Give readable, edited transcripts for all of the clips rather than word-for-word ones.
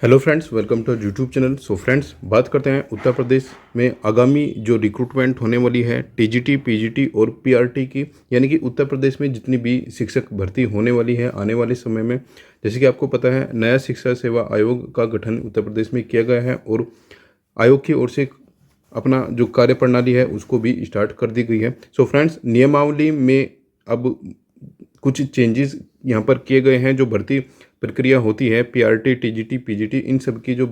Hello friends, welcome to YouTube channel. So friends, बात करते हैं उत्तर प्रदेश में आगामी जो रिक्रूटमेंट होने वाली है टीजीटी, पीजीटी और पीआरटी की, यानी कि उत्तर प्रदेश में जितनी भी शिक्षक भर्ती होने वाली है आने वाले समय में। जैसे कि आपको पता है, नया शिक्षा सेवा आयोग का गठन उत्तर प्रदेश में किया गया है और आयोग की ओर से अपना जो कार्य प्रणाली है उसको भी स्टार्ट कर दी गई है। सो फ्रेंड्स, नियमावली में अब कुछ चेंजेस यहाँ पर किए गए हैं। जो भर्ती प्रक्रिया होती है पीआरटी, टीजीटी, पीजीटी, इन सब की जो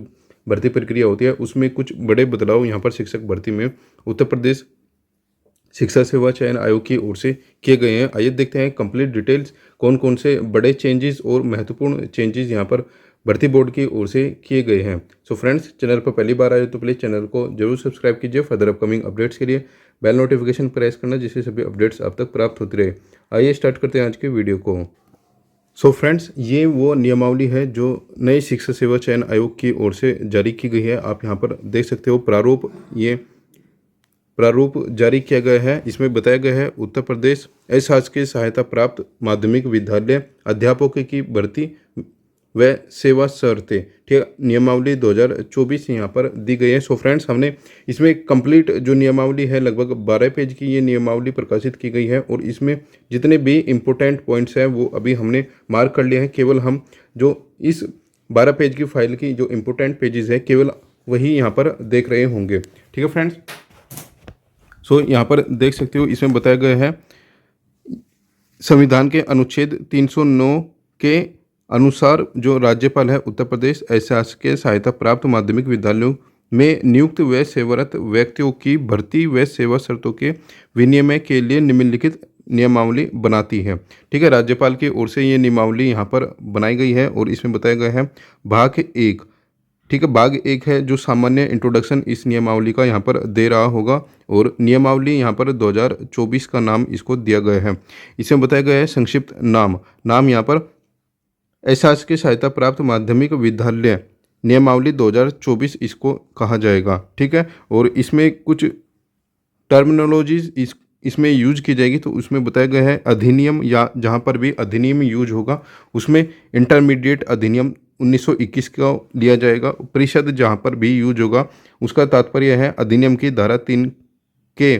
भर्ती प्रक्रिया होती है उसमें कुछ बड़े बदलाव यहाँ पर शिक्षक भर्ती में उत्तर प्रदेश शिक्षा सेवा चयन आयोग की ओर से किए गए हैं। आइए देखते हैं कंप्लीट डिटेल्स, कौन कौन से बड़े चेंजेस और महत्वपूर्ण चेंजेस यहाँ पर भर्ती बोर्ड की ओर से किए गए हैं। सो फ्रेंड्स, चैनल पर पहली बार आए तो प्लीज़ चैनल को जरूर सब्सक्राइब कीजिए। फर्दर अपकमिंग अपडेट्स के लिए बेल नोटिफिकेशन प्रेस करना, जिससे सभी अपडेट्स आप तक प्राप्त होती रहे। आइए स्टार्ट करते हैं आज की वीडियो को। सो फ्रेंड्स, ये वो नियमावली है जो नई शिक्षा सेवा चयन आयोग की ओर से जारी की गई है। आप यहाँ पर देख सकते हो प्रारूप जारी किया गया है। इसमें बताया गया है उत्तर प्रदेश अशासकीय सहायता प्राप्त माध्यमिक विद्यालय अध्यापकों की भर्ती व सेवा शर्तें, ठीक है, नियमावली 2024 यहाँ पर दी गई है। सो फ्रेंड्स, हमने इसमें कंप्लीट जो नियमावली है लगभग 12 पेज की ये नियमावली प्रकाशित की गई है और इसमें जितने भी इम्पोर्टेंट पॉइंट्स हैं वो अभी हमने मार्क कर लिए हैं। केवल हम जो इस 12 पेज की फाइल की जो इम्पोर्टेंट पेजेस है केवल वही यहाँ पर देख रहे होंगे। ठीक है फ्रेंड्स, सो यहाँ पर देख सकते हो, इसमें बताया गया है संविधान के अनुच्छेद 309 के अनुसार जो राज्यपाल है उत्तर प्रदेश अशासकीय सहायता प्राप्त माध्यमिक विद्यालयों में नियुक्त व सेवारत व्यक्तियों की भर्ती व सेवा शर्तों के विनिमय के लिए निम्नलिखित नियमावली बनाती है। ठीक है, राज्यपाल की ओर से ये नियमावली यहाँ पर बनाई गई है और इसमें बताया गया है भाग 1। ठीक है, भाग 1 है जो सामान्य इंट्रोडक्शन इस नियमावली का यहाँ पर दे रहा होगा और नियमावली यहाँ पर 2024 का नाम इसको दिया गया है। इसमें बताया गया है संक्षिप्त नाम यहाँ पर अशासकीय सहायता प्राप्त माध्यमिक विद्यालय नियमावली 2024 इसको कहा जाएगा। ठीक है, और इसमें कुछ टर्मिनोलॉजीज इसमें यूज की जाएगी। तो उसमें बताया गया है अधिनियम, या जहाँ पर भी अधिनियम यूज होगा उसमें इंटरमीडिएट अधिनियम 1921 का लिया जाएगा। परिषद जहाँ पर भी यूज होगा उसका तात्पर्य है अधिनियम की धारा 3 के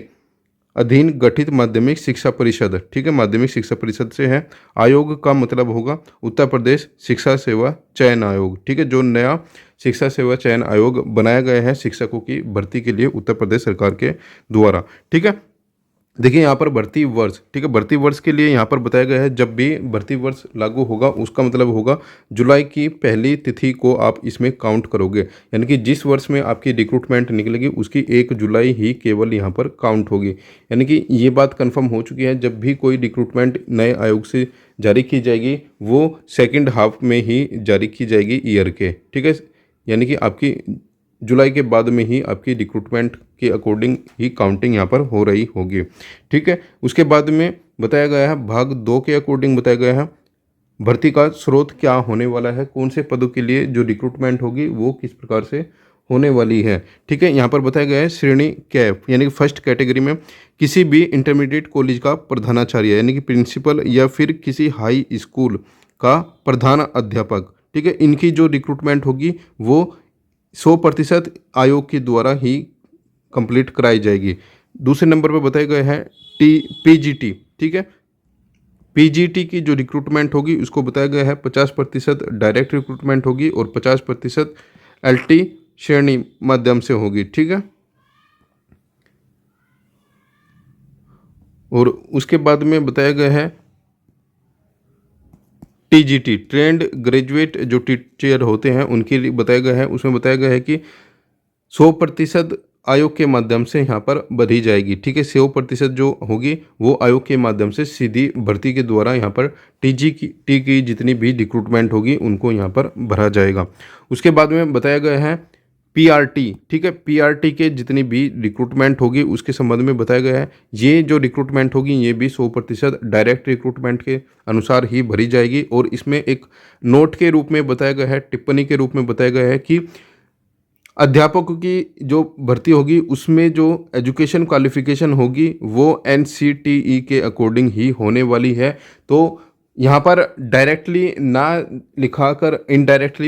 अधीन गठित माध्यमिक शिक्षा परिषद। ठीक है, माध्यमिक शिक्षा परिषद से है। आयोग का मतलब होगा उत्तर प्रदेश शिक्षा सेवा चयन आयोग। ठीक है, जो नया शिक्षा सेवा चयन आयोग बनाया गया है शिक्षकों की भर्ती के लिए उत्तर प्रदेश सरकार के द्वारा। ठीक है, देखिए यहाँ पर भर्ती वर्ष, ठीक है, भर्ती वर्ष के लिए यहाँ पर बताया गया है जब भी भर्ती वर्ष लागू होगा उसका मतलब होगा जुलाई की पहली तिथि को आप इसमें काउंट करोगे। यानी कि जिस वर्ष में आपकी रिक्रूटमेंट निकलेगी उसकी 1 जुलाई ही केवल यहाँ पर काउंट होगी। यानी कि ये बात कंफर्म हो चुकी है, जब भी कोई रिक्रूटमेंट नए आयोग से जारी की जाएगी वो सेकेंड हाफ में ही जारी की जाएगी ईयर के। ठीक है, यानी कि आपकी जुलाई के बाद में ही आपकी रिक्रूटमेंट के अकॉर्डिंग ही काउंटिंग यहाँ पर हो रही होगी। ठीक है, उसके बाद में बताया गया है भाग 2 के अकॉर्डिंग बताया गया है भर्ती का स्रोत क्या होने वाला है, कौन से पदों के लिए जो रिक्रूटमेंट होगी वो किस प्रकार से होने वाली है। ठीक है, यहाँ पर बताया गया है श्रेणी कैफ, यानी कि फर्स्ट कैटेगरी में किसी भी इंटरमीडिएट कॉलेज का प्रधानाचार्य यानी कि प्रिंसिपल या फिर किसी हाई स्कूल का प्रधान अध्यापक। ठीक है, इनकी जो रिक्रूटमेंट होगी वो 100% आयोग के द्वारा ही कंप्लीट कराई जाएगी। दूसरे नंबर पर बताया गया है पीजीटी। ठीक है, पीजीटी की जो रिक्रूटमेंट होगी उसको बताया गया है 50% डायरेक्ट रिक्रूटमेंट होगी और 50% एलटी श्रेणी माध्यम से होगी। ठीक है, और उसके बाद में बताया गया है टीजीटी, ट्रेंड ग्रेजुएट जो टीचर होते हैं उनके लिए बताया गया है। उसमें बताया गया है कि 100% आयोग के माध्यम से यहाँ पर भरी जाएगी। ठीक है, 100% जो होगी वो आयोग के माध्यम से सीधी भर्ती के द्वारा यहाँ पर टी की जितनी भी रिक्रूटमेंट होगी उनको यहाँ पर भरा जाएगा। उसके बाद में बताया गया है पीआरटी। ठीक है, पीआरटी के जितनी भी रिक्रूटमेंट होगी उसके संबंध में बताया गया है ये जो रिक्रूटमेंट होगी ये भी 100% डायरेक्ट रिक्रूटमेंट के अनुसार ही भरी जाएगी। और इसमें एक नोट के रूप में बताया गया है, टिप्पणी के रूप में बताया गया है कि अध्यापकों की जो भर्ती होगी उसमें जो एजुकेशन क्वालिफिकेशन होगी वो एनसीटीई के अकॉर्डिंग ही होने वाली है। तो यहाँ पर डायरेक्टली ना लिखाकर इनडायरेक्ट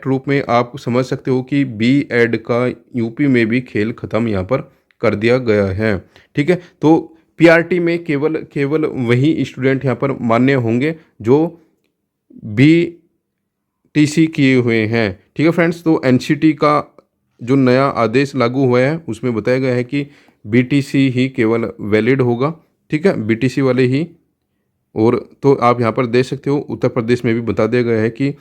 रूप में आप समझ सकते हो कि बी एड का यूपी में भी खेल खत्म यहाँ पर कर दिया गया है। ठीक है, तो पीआरटी में केवल केवल वही स्टूडेंट यहाँ पर मान्य होंगे जो बी टीसी किए हुए हैं। ठीक है फ्रेंड्स, तो एनसीटी का जो नया आदेश लागू हुआ है उसमें बताया गया है कि बीटीसी ही केवल वैलिड होगा। ठीक है, बीटीसी वाले ही। और तो आप यहाँ पर देख सकते हो उत्तर प्रदेश में भी बता दिया गया है कि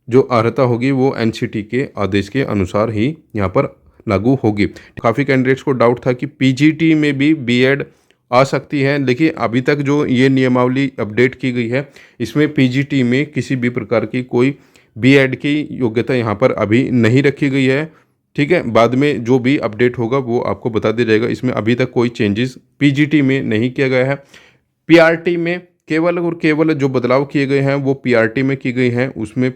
जो अर्हता होगी वो एनसीटी के आदेश के अनुसार ही यहाँ पर लागू होगी। काफ़ी कैंडिडेट्स को डाउट था कि पीजीटी में भी बीएड आ सकती है, लेकिन अभी तक जो ये नियमावली अपडेट की गई है इसमें पीजीटी में किसी भी प्रकार की कोई बीएड की योग्यता यहाँ पर अभी नहीं रखी गई है। ठीक है, बाद में जो भी अपडेट होगा वो आपको बता दिया जाएगा। इसमें अभी तक कोई चेंजेस पीजीटी में नहीं किया गया है। पीआरटी में केवल और केवल जो बदलाव किए गए हैं वो पीआरटी में की गई हैं, उसमें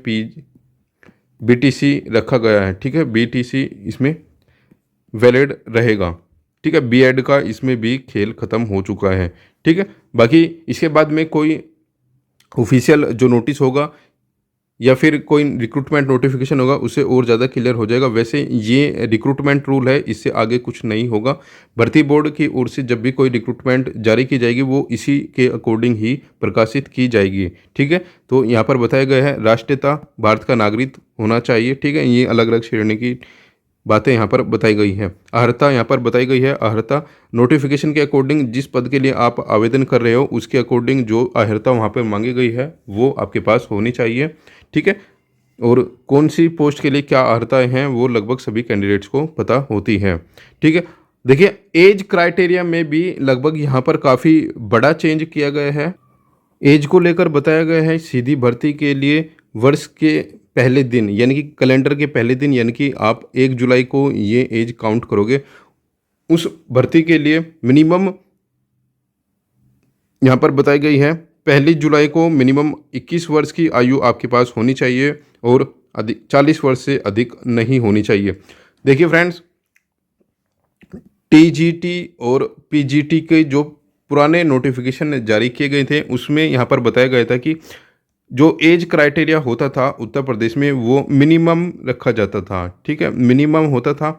बीटीसी रखा गया है। ठीक है, बीटीसी इसमें वैलिड रहेगा। ठीक है, बीएड का इसमें भी खेल खत्म हो चुका है। ठीक है, बाकी इसके बाद में कोई ऑफिशियल जो नोटिस होगा या फिर कोई रिक्रूटमेंट नोटिफिकेशन होगा उससे और ज़्यादा क्लियर हो जाएगा। वैसे ये रिक्रूटमेंट रूल है, इससे आगे कुछ नहीं होगा। भर्ती बोर्ड की ओर से जब भी कोई रिक्रूटमेंट जारी की जाएगी वो इसी के अकॉर्डिंग ही प्रकाशित की जाएगी। ठीक है, तो यहाँ पर बताया गया है राष्ट्रीयता भारत का नागरिक होना चाहिए। ठीक है, ये अलग अलग श्रेणी की बातें यहाँ पर बताई गई है। अर्हता यहाँ पर बताई गई है। अर्हता नोटिफिकेशन के अकॉर्डिंग जिस पद के लिए आप आवेदन कर रहे हो उसके अकॉर्डिंग जो अर्हता वहाँ पर मांगी गई है वो आपके पास होनी चाहिए। ठीक है, और कौन सी पोस्ट के लिए क्या अर्हताएँ हैं वो लगभग सभी कैंडिडेट्स को पता होती हैं। ठीक है, देखिए एज क्राइटेरिया में भी लगभग यहाँ पर काफ़ी बड़ा चेंज किया गया है। एज को लेकर बताया गया है सीधी भर्ती के लिए वर्ष के पहले दिन यानी कि कैलेंडर के पहले दिन यानी कि आप 1 जुलाई को ये एज काउंट करोगे, उस भर्ती के लिए मिनिमम यहाँ पर बताई गई है 1 जुलाई को मिनिमम 21 वर्ष की आयु आपके पास होनी चाहिए और 40 वर्ष से अधिक नहीं होनी चाहिए। देखिए फ्रेंड्स, टीजीटी और पीजीटी के जो पुराने नोटिफिकेशन जारी किए गए थे उसमें यहाँ पर बताया गया था कि जो एज क्राइटेरिया होता था उत्तर प्रदेश में वो मिनिमम रखा जाता था। ठीक है, मिनिमम होता था,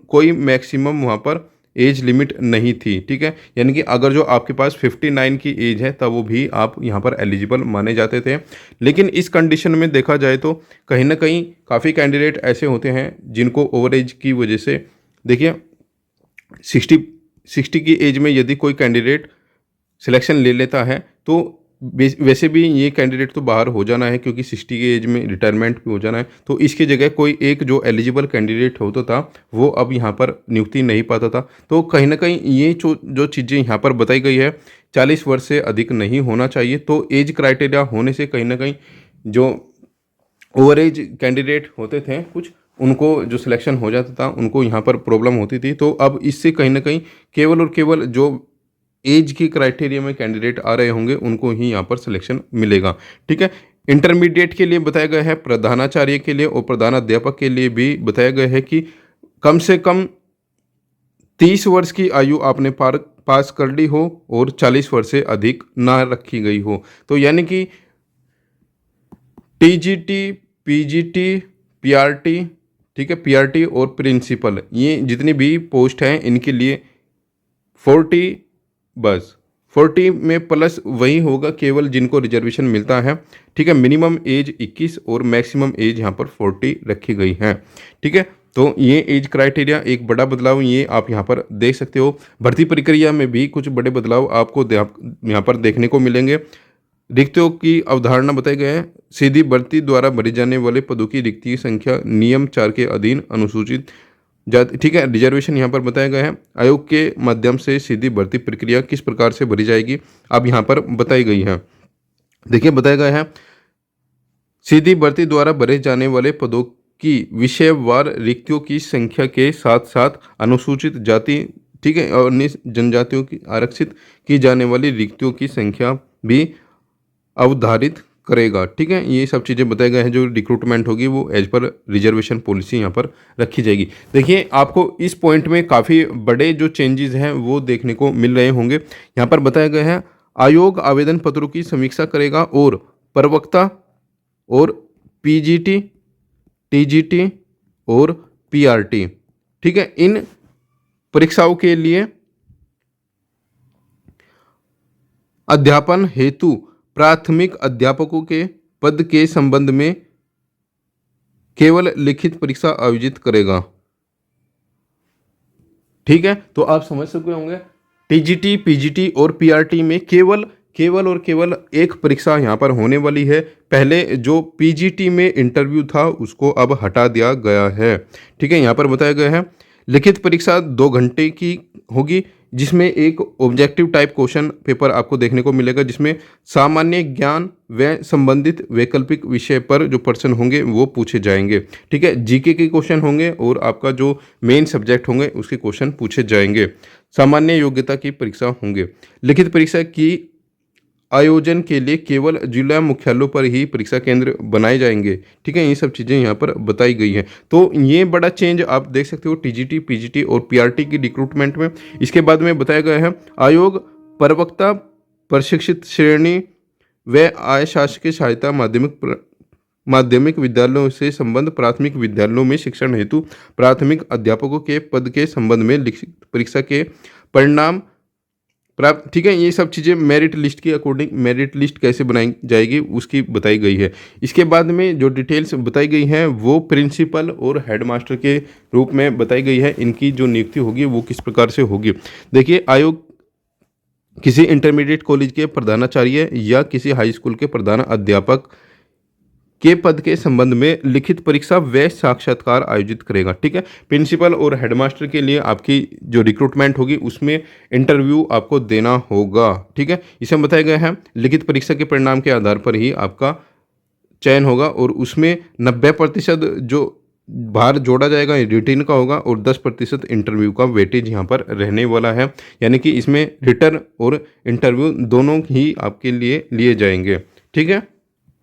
कोई मैक्सिमम वहाँ पर एज लिमिट नहीं थी। ठीक है, यानी कि अगर जो आपके पास 59 की एज है तब वो भी आप यहाँ पर एलिजिबल माने जाते थे। लेकिन इस कंडीशन में देखा जाए तो कहीं ना कहीं काफ़ी कैंडिडेट ऐसे होते हैं जिनको ओवर एज की वजह से, देखिए 60 की एज में यदि कोई कैंडिडेट सिलेक्शन ले लेता है तो वैसे भी ये कैंडिडेट तो बाहर हो जाना है क्योंकि 60 की एज में रिटायरमेंट भी हो जाना है। तो इसकी जगह कोई एक जो एलिजिबल कैंडिडेट होता था वो अब यहाँ पर नियुक्ति नहीं पाता था। तो कहीं ना कहीं ये जो चीज़ें यहाँ पर बताई गई है 40 वर्ष से अधिक नहीं होना चाहिए। तो एज क्राइटेरिया होने से कहीं ना कहीं जो ओवर एज कैंडिडेट होते थे कुछ, उनको जो सिलेक्शन हो जाता था उनको यहाँ पर प्रॉब्लम होती थी। तो अब इससे कहीं ना कहीं केवल और केवल जो एज की क्राइटेरिया में कैंडिडेट आ रहे होंगे उनको ही यहाँ पर सिलेक्शन मिलेगा। ठीक है, इंटरमीडिएट के लिए बताया गया है, प्रधानाचार्य के लिए और प्रधानाध्यापक के लिए भी बताया गया है कि कम से कम 30 वर्ष की आयु आपने पास कर ली हो और 40 वर्ष से अधिक ना रखी गई हो। तो यानी कि टीजीटी, पीजीटी, पीआरटी, ठीक है, पीआरटी और प्रिंसिपल, ये जितनी भी पोस्ट हैं इनके लिए 40 बस 40 में प्लस वही होगा केवल जिनको रिजर्वेशन मिलता है। ठीक है, मिनिमम एज 21 और मैक्सिमम एज यहाँ पर 40 रखी गई है। ठीक है, तो ये एज क्राइटेरिया एक बड़ा बदलाव ये आप यहाँ पर देख सकते हो। भर्ती प्रक्रिया में भी कुछ बड़े बदलाव आपको यहाँ पर देखने को मिलेंगे। रिक्तियों की अवधारणा बताई गई है। सीधी भर्ती द्वारा भरी जाने वाले पदों की रिक्ति संख्या नियम 4 के अधीन अनुसूचित जाति, ठीक है, रिजर्वेशन यहाँ पर बताया गया है। आयोग के माध्यम से सीधी भर्ती प्रक्रिया किस प्रकार से भरी जाएगी अब यहाँ पर बताई गई है। देखिए बताया गया है सीधी भर्ती द्वारा भरे जाने वाले पदों की विषयवार रिक्तियों की संख्या के साथ साथ अनुसूचित जाति, ठीक है, और अन्य जनजातियों की आरक्षित की जाने वाली रिक्तियों की संख्या भी अवधारित करेगा। ठीक है, ये सब चीज़ें बताए गए हैं। जो रिक्रूटमेंट होगी वो एज पर रिजर्वेशन पॉलिसी यहाँ पर रखी जाएगी। देखिए आपको इस पॉइंट में काफ़ी बड़े जो चेंजेस हैं वो देखने को मिल रहे होंगे। यहाँ पर बताया गया है आयोग आवेदन पत्रों की समीक्षा करेगा और प्रवक्ता और पीजीटी, टीजीटी और पीआरटी, ठीक है, इन परीक्षाओं के लिए अध्यापन हेतु प्राथमिक अध्यापकों के पद के संबंध में केवल लिखित परीक्षा आयोजित करेगा। ठीक है, तो आप समझ सकते होंगे टीजीटी, पीजीटी और पीआरटी में केवल एक परीक्षा यहाँ पर होने वाली है। पहले जो पीजीटी में इंटरव्यू था उसको अब हटा दिया गया है। ठीक है, यहाँ पर बताया गया है लिखित परीक्षा 2 घंटे की होगी, जिसमें एक ऑब्जेक्टिव टाइप क्वेश्चन पेपर आपको देखने को मिलेगा, जिसमें सामान्य ज्ञान व संबंधित वैकल्पिक विषय पर जो प्रश्न होंगे वो पूछे जाएंगे। ठीक है, जीके के क्वेश्चन होंगे और आपका जो मेन सब्जेक्ट होंगे उसके क्वेश्चन पूछे जाएंगे। सामान्य योग्यता की परीक्षा होंगे। लिखित परीक्षा की आयोजन के लिए केवल जिला मुख्यालयों पर ही परीक्षा केंद्र बनाए जाएंगे। ठीक है, ये सब चीज़ें यहाँ पर बताई गई हैं। तो ये बड़ा चेंज आप देख सकते हो टीजीटी, पीजीटी और पीआरटी की रिक्रूटमेंट में। इसके बाद में बताया गया है आयोग प्रवक्ता प्रशिक्षित श्रेणी व अशासकीय सहायता माध्यमिक विद्यालयों से संबंध प्राथमिक विद्यालयों में शिक्षण हेतु प्राथमिक अध्यापकों के पद के संबंध में लिखित परीक्षा के परिणाम प्राप्त। ठीक है, ये सब चीज़ें मेरिट लिस्ट के अकॉर्डिंग, मेरिट लिस्ट कैसे बनाई जाएगी उसकी बताई गई है। इसके बाद में जो डिटेल्स बताई गई हैं वो प्रिंसिपल और हेडमास्टर के रूप में बताई गई है। इनकी जो नियुक्ति होगी वो किस प्रकार से होगी। देखिए, आयोग किसी इंटरमीडिएट कॉलेज के प्रधानाचार्य या किसी हाई स्कूल के प्रधान अध्यापक के पद के संबंध में लिखित परीक्षा व साक्षात्कार आयोजित करेगा। ठीक है, प्रिंसिपल और हेडमास्टर के लिए आपकी जो रिक्रूटमेंट होगी उसमें इंटरव्यू आपको देना होगा। ठीक है, इसमें बताया गया है लिखित परीक्षा के परिणाम के आधार पर ही आपका चयन होगा और उसमें 90% जो भार जोड़ा जाएगा रिटर्न का होगा और 10% इंटरव्यू का वेटेज यहाँ पर रहने वाला है। यानी कि इसमें रिटर्न और इंटरव्यू दोनों ही आपके लिए लिए जाएंगे। ठीक है,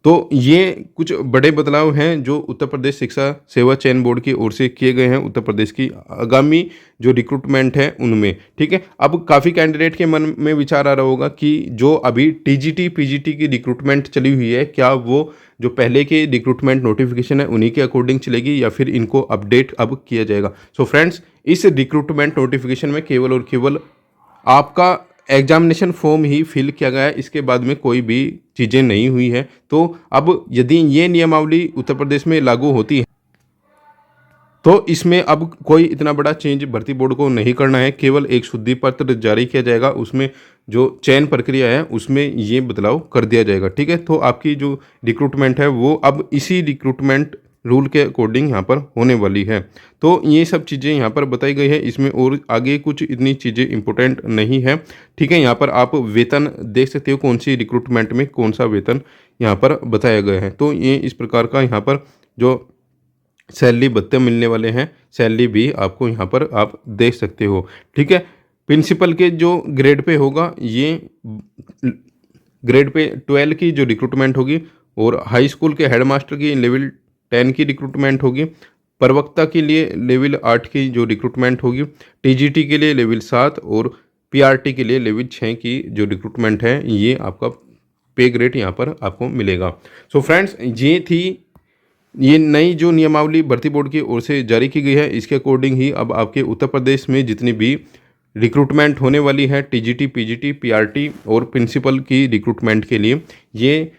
तो ये कुछ बड़े बदलाव हैं जो उत्तर प्रदेश शिक्षा सेवा चयन बोर्ड की ओर से किए गए हैं उत्तर प्रदेश की आगामी जो रिक्रूटमेंट है उनमें। ठीक है, अब काफ़ी कैंडिडेट के मन में विचार आ रहा होगा कि जो अभी टीजीटी, पीजीटी की रिक्रूटमेंट चली हुई है, क्या वो जो पहले के रिक्रूटमेंट नोटिफिकेशन है उन्हीं के अकॉर्डिंग चलेगी या फिर इनको अपडेट अब किया जाएगा। सो फ्रेंड्स, इस रिक्रूटमेंट नोटिफिकेशन में केवल और केवल आपका एग्जामिनेशन फॉर्म ही फिल किया गया है, इसके बाद में कोई भी चीज़ें नहीं हुई है। तो अब यदि ये नियमावली उत्तर प्रदेश में लागू होती है तो इसमें अब कोई इतना बड़ा चेंज भर्ती बोर्ड को नहीं करना है। केवल एक शुद्धि पत्र जारी किया जाएगा, उसमें जो चयन प्रक्रिया है उसमें ये बदलाव कर दिया जाएगा। ठीक है, तो आपकी जो रिक्रूटमेंट है वो अब इसी रिक्रूटमेंट रूल के अकॉर्डिंग यहाँ पर होने वाली है। तो ये सब चीज़ें यहाँ पर बताई गई है, इसमें और आगे कुछ इतनी चीज़ें इंपॉर्टेंट नहीं है। ठीक है, यहाँ पर आप वेतन देख सकते हो कौन सी रिक्रूटमेंट में कौन सा वेतन यहाँ पर बताया गया है। तो ये इस प्रकार का यहाँ पर जो सैलरी भत्ते मिलने वाले हैं, सैलरी भी आपको यहाँ पर आप देख सकते हो। ठीक है, प्रिंसिपल के जो ग्रेड पे होगा, ये ग्रेड पे 12 की जो रिक्रूटमेंट होगी और हाई स्कूल के हेडमास्टर की लेवल 10 की रिक्रूटमेंट होगी। प्रवक्ता के लिए लेवल 8 की जो रिक्रूटमेंट होगी, टीजीटी के लिए लेवल 7 और पीआरटी के लिए लेवल 6 की जो रिक्रूटमेंट है ये आपका पे ग्रेड यहाँ पर आपको मिलेगा। सो फ्रेंड्स, ये थी ये नई जो नियमावली भर्ती बोर्ड की ओर से जारी की गई है। इसके अकॉर्डिंग ही अब आपके उत्तर प्रदेश में जितनी भी रिक्रूटमेंट होने वाली है टीजीटी, पीजीटी, पीआरटी और प्रिंसिपल की रिक्रूटमेंट के लिए ये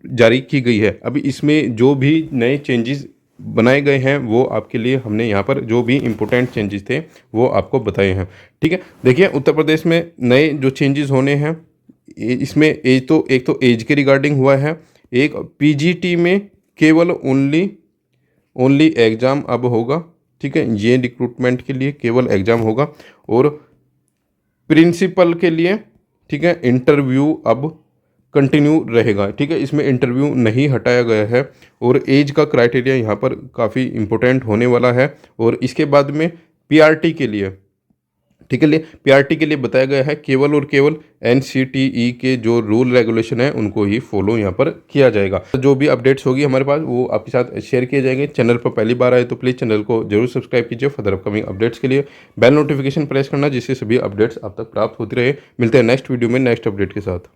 जारी की गई है। अभी इसमें जो भी नए चेंजेस बनाए गए हैं वो आपके लिए हमने यहाँ पर जो भी इम्पोर्टेंट चेंजेस थे वो आपको बताए हैं। ठीक है, देखिए उत्तर प्रदेश में नए जो चेंजेस होने हैं इसमें एक तो एज के रिगार्डिंग हुआ है। एक पीजीटी में केवल ओनली एग्ज़ाम अब होगा। ठीक है, ये रिक्रूटमेंट के लिए केवल एग्ज़ाम होगा और प्रिंसिपल के लिए ठीक है इंटरव्यू अब कंटिन्यू रहेगा। ठीक है, इसमें इंटरव्यू नहीं हटाया गया है और एज का क्राइटेरिया यहाँ पर काफ़ी इम्पोर्टेंट होने वाला है। और इसके बाद में पीआरटी ठीक है, पीआरटी के लिए बताया गया है केवल और केवल एनसीटीई के जो रूल रेगुलेशन है उनको ही फॉलो यहाँ पर किया जाएगा। तो जो भी अपडेट्स होगी हमारे पास वो आपके साथ शेयर किए जाएंगे। चैनल पर पहली बार आए तो प्लीज़ चैनल को जरूर सब्सक्राइब कीजिए। फर्दर अपकमिंग अपडेट्स के लिए बेल नोटिफिकेशन प्रेस करना, जिससे सभी अपडेट्स आप तक प्राप्त होती रहे। मिलते हैं नेक्स्ट वीडियो में नेक्स्ट अपडेट के साथ।